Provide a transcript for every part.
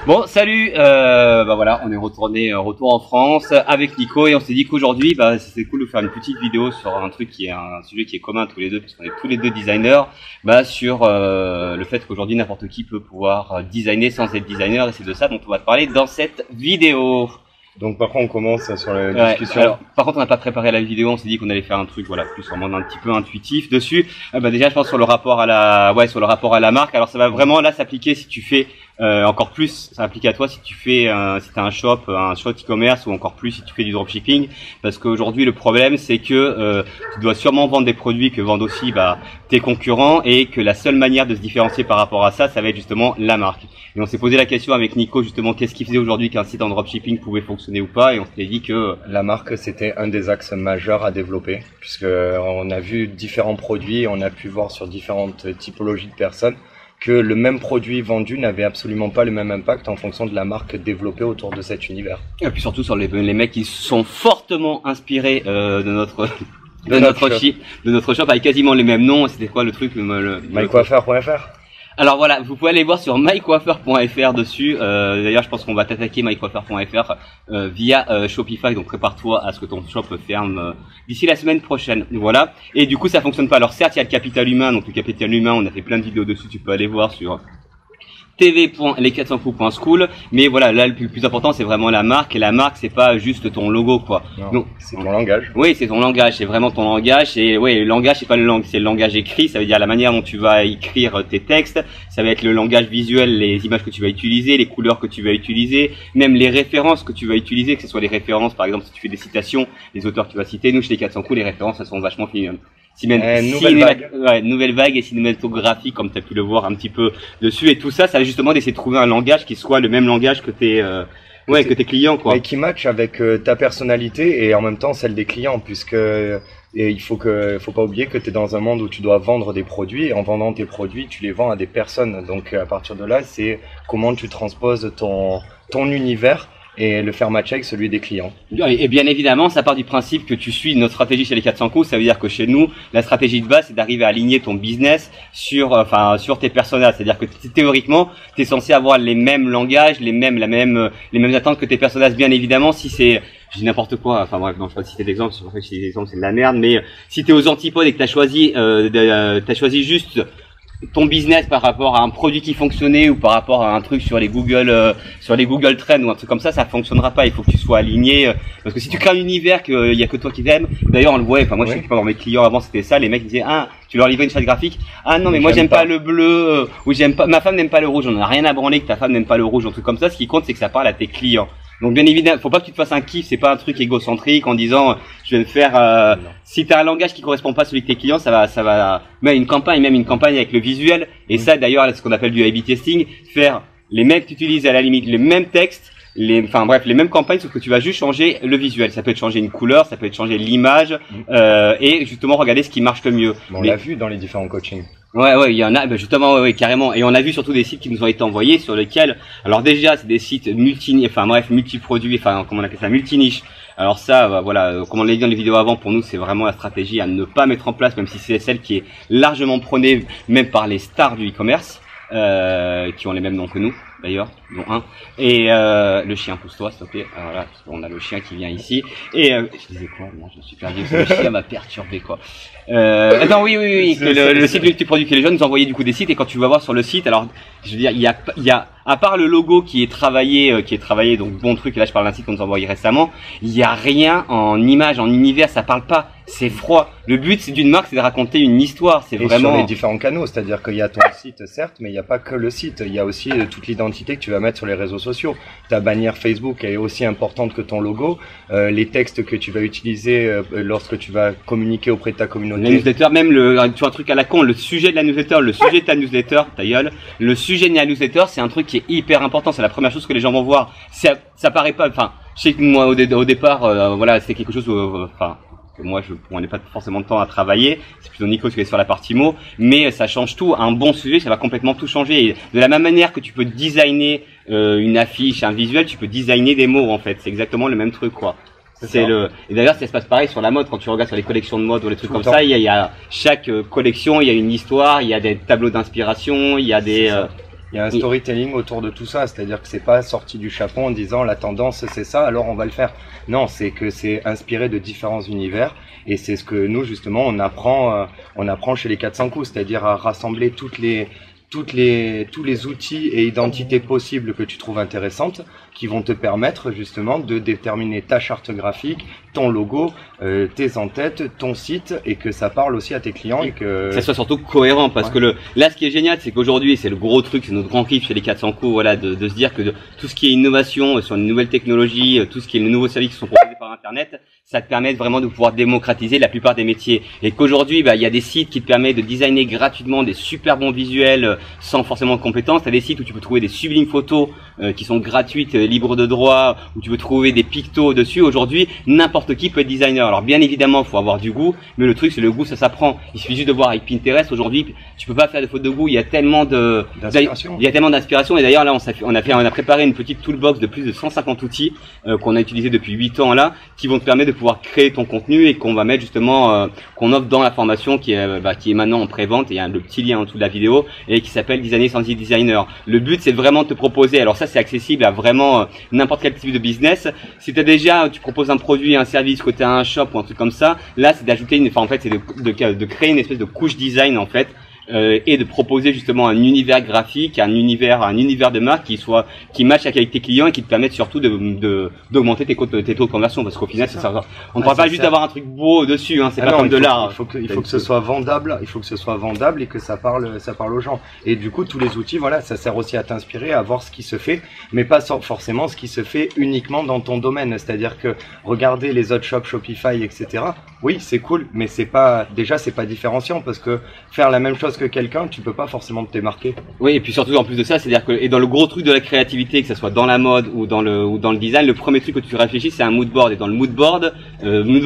Bon, salut, bah voilà, on est retour en France avec Nico et on s'est dit qu'aujourd'hui, bah c'est cool de faire une petite vidéo sur un truc qui est un sujet qui est commun à tous les deux, puisqu'on est tous les deux designers, bah sur le fait qu'aujourd'hui n'importe qui peut pouvoir designer sans être designer, et c'est de ça dont on va te parler dans cette vidéo. Donc par contre on commence sur la discussion. Alors, par contre on n'a pas préparé la vidéo, on s'est dit qu'on allait faire un truc voilà plus en mode un petit peu intuitif dessus. Bah déjà je pense sur le rapport à la marque. Alors ça va vraiment là s'appliquer si tu fais encore plus, ça va appliquer à toi si tu fais si t'as un shop e-commerce ou encore plus si tu fais du dropshipping, parce qu'aujourd'hui le problème c'est que tu dois sûrement vendre des produits que vendent aussi tes concurrents, et que la seule manière de se différencier par rapport à ça va être justement la marque. Et on s'est posé la question avec Nico justement qu'est-ce qui faisait aujourd'hui qu'un site en dropshipping pouvait fonctionner ou pas, et on s'est dit que la marque c'était un des axes majeurs à développer, puisque on a vu différents produits, on a pu voir sur différentes typologies de personnes que le même produit vendu n'avait absolument pas le même impact en fonction de la marque développée autour de cet univers. Et puis surtout sur les mecs qui sont fortement inspirés de notre shop avec quasiment les mêmes noms. C'était quoi le truc, mycoiffeur.fr. Alors voilà, vous pouvez aller voir sur mycoiffeur.fr dessus. D'ailleurs, je pense qu'on va t'attaquer mycoiffeur.fr via Shopify. Donc prépare-toi à ce que ton shop ferme d'ici la semaine prochaine. Voilà. Et du coup, ça fonctionne pas. Alors certes, il y a le capital humain. Donc le capital humain, on a fait plein de vidéos dessus. Tu peux aller voir sur tv.les400coups.school, mais voilà, là le plus important c'est vraiment la marque, et la marque c'est pas juste ton logo quoi. Non, c'est ton langage. Oui, c'est ton langage, c'est vraiment ton langage. Et ouais, le langage c'est pas c'est le langage écrit, ça veut dire la manière dont tu vas écrire tes textes, ça va être le langage visuel, les images que tu vas utiliser, les couleurs que tu vas utiliser, même les références que tu vas utiliser, que ce soit les références par exemple si tu fais des citations, les auteurs que tu vas citer. Nous chez les 400 coups, les références elles sont vachement nouvelle vague et cinématographique, comme tu as pu le voir un petit peu dessus, et tout ça, ça va justement d'essayer de trouver un langage qui soit le même langage que que tes clients quoi. Et qui matche avec ta personnalité et en même temps celle des clients, puisque il faut pas oublier que tu es dans un monde où tu dois vendre des produits, et en vendant tes produits, tu les vends à des personnes. Donc à partir de là, c'est comment tu transposes ton univers et le faire matcher avec celui des clients. Et bien évidemment, ça part du principe que tu suis notre stratégie chez les 400 coups. Ça veut dire que chez nous, la stratégie de base, c'est d'arriver à aligner ton business sur tes personas. C'est-à-dire que théoriquement, tu es censé avoir les mêmes langages, les mêmes attentes que tes personas. Bien évidemment, si c'est, je dis n'importe quoi, enfin bref, non, je vais pas citer d'exemple, c'est pour ça que je dis des exemples, c'est de la merde, mais si tu es aux antipodes et que t'as choisi juste ton business par rapport à un produit qui fonctionnait, ou par rapport à un truc sur les Google Trends ou un truc comme ça fonctionnera pas. Il faut que tu sois aligné, parce que si tu crées un univers qu'il y a que toi qui t'aimes, d'ailleurs on le voit, enfin moi je sais que pendant mes clients avant c'était ça, les mecs disaient tu leur livrais une charte graphique, non mais moi j'aime pas le bleu, ou ma femme n'aime pas le rouge. On a rien à branler que ta femme n'aime pas le rouge, un truc comme ça. Ce qui compte c'est que ça parle à tes clients. Donc bien évidemment, faut pas que tu te fasses un kiff, c'est pas un truc égocentrique en disant je vais me faire si t'as un langage qui correspond pas à celui de tes clients, ça va même une campagne avec le visuel, et ça d'ailleurs c'est ce qu'on appelle du A/B testing, faire les mecs qui utilisent à la limite les mêmes textes, les mêmes campagnes, sauf que tu vas juste changer le visuel. Ça peut être changer une couleur, ça peut être changer l'image, et justement regarder ce qui marche le mieux. On l'a vu dans les différents coachings. Ouais, il y en a, justement, carrément. Et on a vu surtout des sites qui nous ont été envoyés sur lesquels, alors déjà, c'est des sites multi-produits, comment on appelle ça, multi-niche. Alors ça, comme on l'a dit dans les vidéos avant, pour nous, c'est vraiment la stratégie à ne pas mettre en place, même si c'est celle qui est largement prônée, même par les stars du e-commerce, qui ont les mêmes noms que nous, d'ailleurs, dont un. Et le chien, pousse-toi, s'il te plaît. Alors là, on a le chien qui vient ici. Et je disais quoi? Non, je me suis perdu. Le chien m'a perturbé, quoi. Attends, oui. Le site multiproduit que les jeunes nous envoyaient du coup des sites, et quand tu vas voir sur le site, alors je veux dire, il y a à part le logo qui est travaillé, donc bon truc. Et là, je parle d'un site qu'on nous a envoyé récemment. Il y a rien en image, en univers, ça parle pas. C'est froid. Le but, c'est d'une marque, c'est de raconter une histoire. C'est vraiment sur les différents canaux, c'est-à-dire qu'il y a ton site, certes, mais il n'y a pas que le site. Il y a aussi toute l'identité que tu vas mettre sur les réseaux sociaux. Ta bannière Facebook est aussi importante que ton logo. Les textes que tu vas utiliser lorsque tu vas communiquer auprès de ta communauté. La newsletter, même tu vois, un truc à la con, le sujet de la newsletter, le sujet de ta newsletter, ta gueule. Le sujet de la newsletter, c'est un truc qui est hyper important. C'est la première chose que les gens vont voir. Ça paraît pas, je sais que moi au départ, c'est quelque chose que moi je prenais pas forcément de temps à travailler, c'est plutôt Nico qui est sur la partie mots, mais ça change tout. Un bon sujet, ça va complètement tout changer. Et de la même manière que tu peux designer une affiche, un visuel, tu peux designer des mots en fait. C'est exactement le même truc quoi. Et d'ailleurs ça se passe pareil sur la mode. Quand tu regardes sur les collections de mode ou les trucs comme ça, il y a chaque collection, il y a une histoire, il y a des tableaux d'inspiration, il y a des Il y a un storytelling autour de tout ça, c'est-à-dire que c'est pas sorti du chapeau en disant la tendance c'est ça, alors on va le faire. Non, c'est que c'est inspiré de différents univers et c'est ce que nous justement on apprend chez les 400 coups, c'est-à-dire à rassembler tous les outils et identités possibles que tu trouves intéressantes qui vont te permettre justement de déterminer ta charte graphique, ton logo, tes en-têtes, ton site et que ça parle aussi à tes clients et que ça soit surtout cohérent parce que là ce qui est génial c'est qu'aujourd'hui c'est le gros truc, c'est notre grand kiff chez les 400 coups, voilà, de se dire que tout ce qui est innovation sur une nouvelle technologie, tout ce qui est les nouveaux services qui sont proposés par internet, ça te permet vraiment de pouvoir démocratiser la plupart des métiers et qu'aujourd'hui il y a des sites qui te permettent de designer gratuitement des super bons visuels sans forcément de compétences. T'as des sites où tu peux trouver des sublimes photos qui sont gratuites, libres de droit, où tu peux trouver des pictos dessus. Aujourd'hui, n'importe qui peut être designer. Alors bien évidemment, faut avoir du goût, mais le truc c'est le goût, ça s'apprend. Il suffit juste de voir avec Pinterest. Aujourd'hui, tu peux pas faire de faute de goût. Il y a tellement d'inspiration. Et d'ailleurs là, on a préparé une petite toolbox de plus de 150 outils qu'on a utilisé depuis 8 ans là, qui vont te permettre de pouvoir créer ton contenu et qu'on va mettre justement, qu'on offre dans la formation qui est maintenant en pré-vente. Il y a le petit lien en dessous de la vidéo et qui s'appelle Designer sans designer. Le but c'est vraiment de te proposer. Alors ça c'est accessible à vraiment n'importe quel type de business. Si tu proposes un produit, un service, que tu as un shop ou un truc comme ça, là c'est d'ajouter c'est de créer une espèce de couche design en fait. Et de proposer justement un univers graphique, un univers de marque qui matche avec tes clients et qui te permette surtout d'augmenter tes taux de conversion parce qu'au final on ne parle pas juste d'avoir un truc beau dessus, hein, c'est pas comme de l'art. Il faut que ce soit vendable, et que ça parle aux gens. Et du coup tous les outils, voilà, ça sert aussi à t'inspirer, à voir ce qui se fait, mais pas forcément ce qui se fait uniquement dans ton domaine. C'est-à-dire que regarder les autres shops, Shopify, etc. Oui, c'est cool, mais c'est pas différenciant parce que faire la même chose que quelqu'un, tu peux pas forcément te démarquer. Oui, et puis surtout en plus de ça, c'est-à-dire que et dans le gros truc de la créativité, que ça soit dans la mode ou dans le design, le premier truc que tu réfléchis, c'est un mood board. Et dans le mood board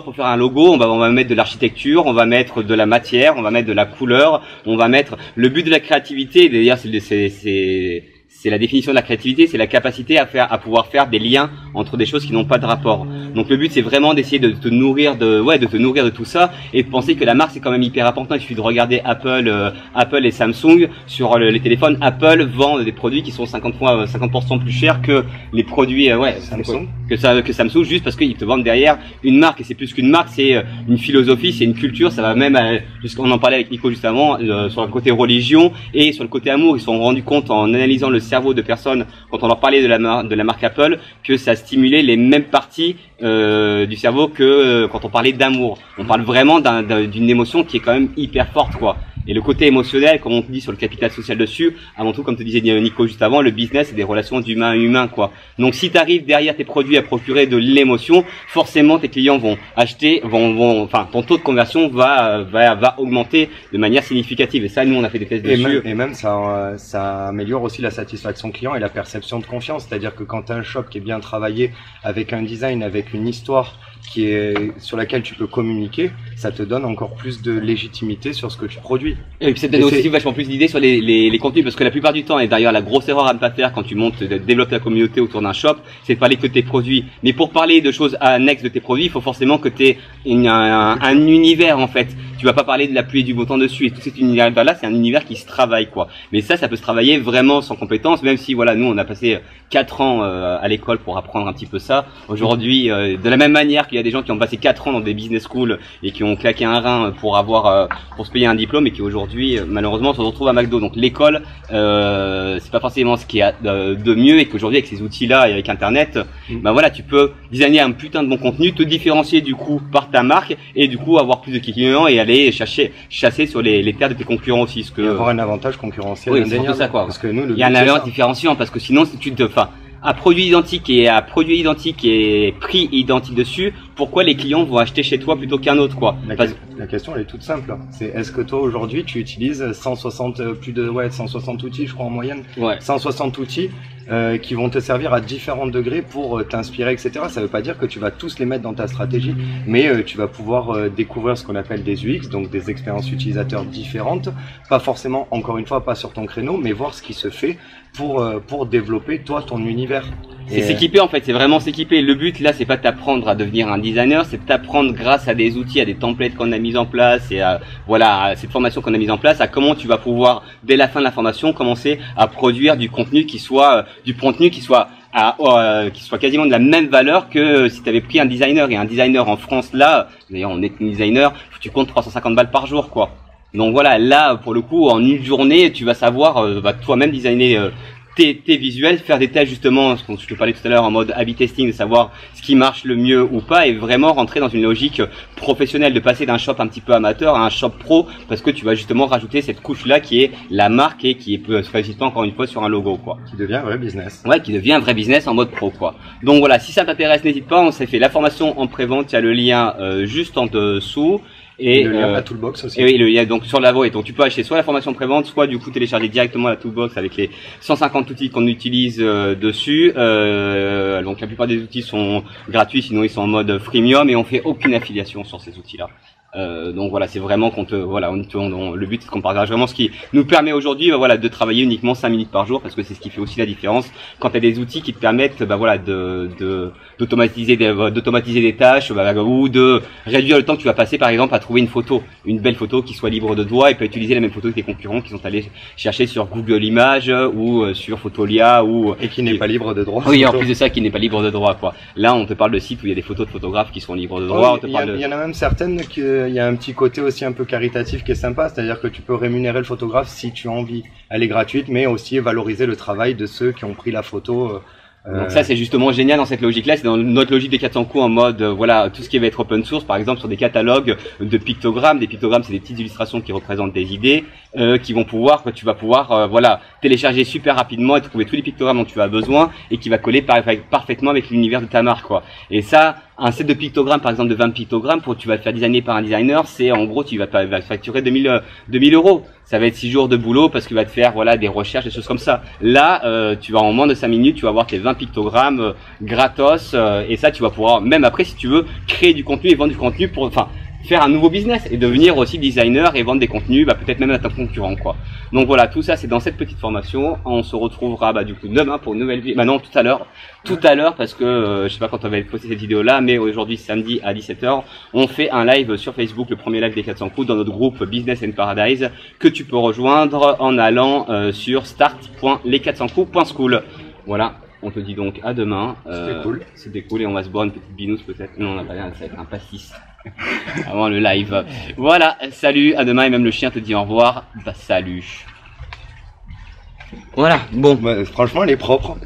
pour faire un logo, on va mettre de l'architecture, on va mettre de la matière, on va mettre de la couleur, on va mettre le but de la créativité. D'ailleurs, c'est la définition de la créativité, c'est la capacité à pouvoir faire des liens entre des choses qui n'ont pas de rapport. Donc le but c'est vraiment d'essayer de te nourrir de tout ça et de penser que la marque c'est quand même hyper important. Il suffit de regarder Apple et Samsung sur les téléphones. Apple vend des produits qui sont 50% plus chers que les produits Samsung. que Samsung, juste parce qu'ils te vendent derrière une marque et c'est plus qu'une marque, c'est une philosophie, c'est une culture. Ça va même on en parlait avec Nico juste avant sur le côté religion et sur le côté amour. Ils se sont rendus compte en analysant le cerveau de personnes quand on leur parlait de la marque Apple que ça stimulait les mêmes parties du cerveau que quand on parlait d'amour. On parle vraiment d'une émotion qui est quand même hyper forte quoi. Et le côté émotionnel, comme on dit sur le capital social dessus, avant tout, comme te disait Nico juste avant, le business, c'est des relations d'humain à humain, quoi. Donc, si tu arrives derrière tes produits à procurer de l'émotion, forcément, tes clients vont acheter, enfin, ton taux de conversion va augmenter de manière significative. Et ça, nous, on a fait des tests dessus. Et même, ça améliore aussi la satisfaction client et la perception de confiance. C'est-à-dire que quand tu as un shop qui est bien travaillé, avec un design, avec une histoire sur laquelle tu peux communiquer, ça te donne encore plus de légitimité sur ce que tu produis. Et puis ça te donne aussi vachement plus d'idées sur les contenus, parce que la plupart du temps, et d'ailleurs la grosse erreur à ne pas faire quand tu développes la communauté autour d'un shop, c'est de parler que de tes produits. Mais pour parler de choses annexes de tes produits, il faut forcément que tu aies un univers en fait. Tu vas pas parler de la pluie et du beau temps dessus, et tout cet univers-là, c'est un univers qui se travaille quoi. Mais ça peut se travailler vraiment sans compétence, même si voilà, nous on a passé 4 ans à l'école pour apprendre un petit peu ça. Aujourd'hui, de la même manière qu'il y a des gens qui ont passé 4 ans dans des business schools et qui ont claqué un rein pour se payer un diplôme et qui aujourd'hui malheureusement se retrouvent à McDo. Donc l'école c'est pas forcément ce qu'il y a de mieux, et qu'aujourd'hui avec ces outils-là et avec internet, ben voilà, tu peux designer un putain de bon contenu, te différencier du coup par ta marque et du coup avoir plus de clients et aller chasser sur les terres de tes concurrents aussi, ce que et avoir un avantage concurrentiel. Oui, c'est ça quoi. Parce que nous, il y a un avantage différenciant, parce que sinon si tu à produit identique et prix identique dessus, pourquoi les clients vont acheter chez toi plutôt qu'un autre quoi? La question elle est toute simple. C'est est-ce que toi aujourd'hui tu utilises 160 outils je crois en moyenne, 160 outils qui vont te servir à différents degrés pour t'inspirer, etc. Ça veut pas dire que tu vas tous les mettre dans ta stratégie, mais tu vas pouvoir découvrir ce qu'on appelle des UX, donc des expériences utilisateurs différentes, pas forcément, encore une fois, pas sur ton créneau, mais voir ce qui se fait pour développer toi ton univers. C'est s'équiper en fait, c'est vraiment s'équiper. Le but là, c'est pas de t'apprendre à devenir un designer, c'est de t'apprendre grâce à des outils, à des templates qu'on a mis en place et à, voilà, à cette formation qu'on a mise en place, à comment tu vas pouvoir, dès la fin de la formation, commencer à produire du contenu qui soit qui soit quasiment de la même valeur que si tu avais pris un designer. Et un designer en France là, d'ailleurs on est designer, tu comptes 350 balles par jour quoi. Donc voilà, là pour le coup en une journée tu vas savoir toi-même designer tes visuels, faire des tests justement, ce dont je te parlais tout à l'heure en mode A/B testing, de savoir ce qui marche le mieux ou pas, et vraiment rentrer dans une logique professionnelle, de passer d'un shop un petit peu amateur à un shop pro, parce que tu vas justement rajouter cette couche-là qui est la marque et qui peut se résister encore une fois sur un logo quoi. Qui devient un vrai business. Ouais, qui devient un vrai business en mode pro quoi. Donc voilà, si ça t'intéresse, n'hésite pas, on s'est fait la formation en pré-vente, il y a le lien juste en dessous. Et le lien à la Toolbox aussi. Et oui, le lien donc sur la voie. Et donc tu peux acheter soit la formation pré-vente, soit du coup télécharger directement la Toolbox avec les 150 outils qu'on utilise dessus. Donc la plupart des outils sont gratuits, sinon ils sont en mode freemium et on fait aucune affiliation sur ces outils-là. Donc voilà, c'est vraiment le but c'est qu'on partage vraiment ce qui nous permet aujourd'hui voilà, de travailler uniquement 5 minutes par jour, parce que c'est ce qui fait aussi la différence quand tu as des outils qui te permettent voilà, d'automatiser des tâches ou de réduire le temps que tu vas passer par exemple à trouver une belle photo qui soit libre de droit et peut utiliser la même photo que tes concurrents qui sont allés chercher sur Google Images ou sur Fotolia et qui n'est pas libre de droit. Oui, en plus de ça, qui n'est pas libre de droit quoi. Là, on te parle de sites où il y a des photos de photographes qui sont libres de droit. Il y en a même certaines il y a un petit côté aussi un peu caritatif qui est sympa, c'est-à-dire que tu peux rémunérer le photographe si tu as envie. Elle est gratuite, mais aussi valoriser le travail de ceux qui ont pris la photo. Donc ça c'est justement génial dans cette logique-là, c'est dans notre logique des 400 coups en mode voilà, tout ce qui va être open source, par exemple sur des catalogues de pictogrammes. Des pictogrammes c'est des petites illustrations qui représentent des idées que tu vas pouvoir voilà, télécharger super rapidement et trouver tous les pictogrammes dont tu as besoin et qui va coller parfaitement avec l'univers de ta marque quoi. Et ça, un set de pictogrammes par exemple de 20 pictogrammes, tu vas le faire designer par un designer, c'est en gros tu vas facturer 2000 euros. Ça va être 6 jours de boulot parce qu'il va te faire voilà des recherches, des choses comme ça. Là, tu vas en moins de 5 minutes, tu vas avoir tes 20 pictogrammes gratos et ça tu vas pouvoir, même après si tu veux, créer du contenu et vendre du contenu pour faire un nouveau business et devenir aussi designer et vendre des contenus, peut-être même à ta concurrent quoi. Donc voilà, tout ça c'est dans cette petite formation. On se retrouvera du coup demain pour une nouvelle vidéo. Non, tout à l'heure parce que je sais pas quand on va poster cette vidéo là, mais aujourd'hui samedi à 17 h, on fait un live sur Facebook, le premier live des 400 coups dans notre groupe Business and Paradise que tu peux rejoindre en allant sur start.les400coups.school. Voilà. On te dit donc à demain. C'était cool et on va se boire une petite binousse peut-être. Non, on n'a pas rien, ça va être un pastis avant le live. Voilà, salut, à demain et même le chien te dit au revoir. Salut. Voilà, bon. Franchement, elle est propre.